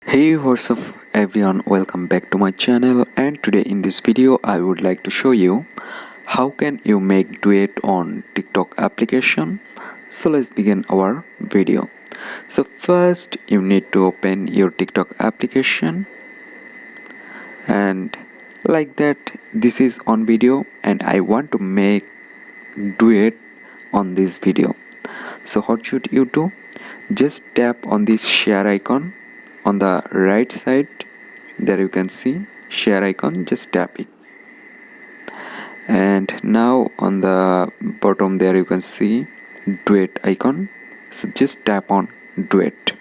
Hey, what's up everyone, welcome back to my channel, and today in this video I would like to show you how can you make duet on TikTok application. So let's begin our video. So first you need to open your TikTok application, and like that this is on video and I want to make duet on this video. So what should you do? Just tap on this share icon on the right side. There you can see share icon, just tap it. And now on the bottom there you can see duet icon, so just tap on duet.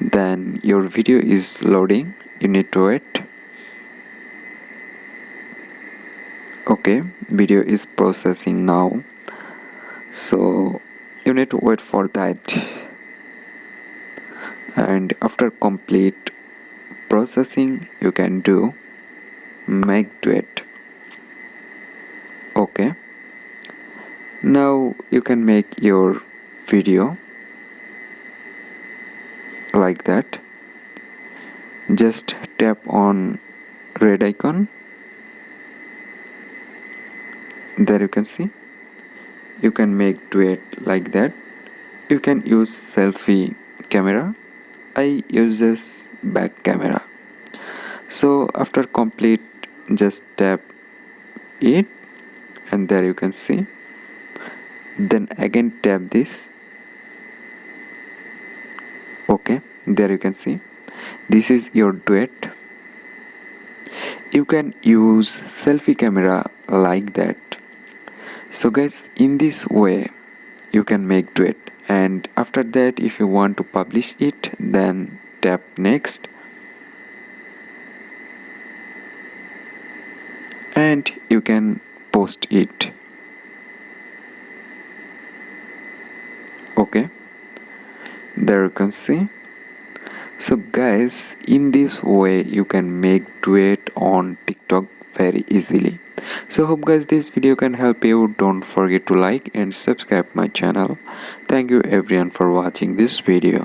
Then your video is loading, you need to wait. Okay, video is processing now, so you need to wait for that. And after complete processing you can do make duet. Okay, now you can make your video like that. Just tap on red icon, there you can see you can make duet like that. You can use selfie camera, I uses back camera. So after complete just tap it and there you can see, then again tap this. Okay, there you can see this is your duet. You can use selfie camera like that. So guys, in this way you can make duet, and after that if you want to publish it then tap next and you can post it. Okay, there you can see. So guys, in this way you can make duet on TikTok very easily. So hope guys this video can help you. Don't forget to like and subscribe my channel. Thank you everyone for watching this video.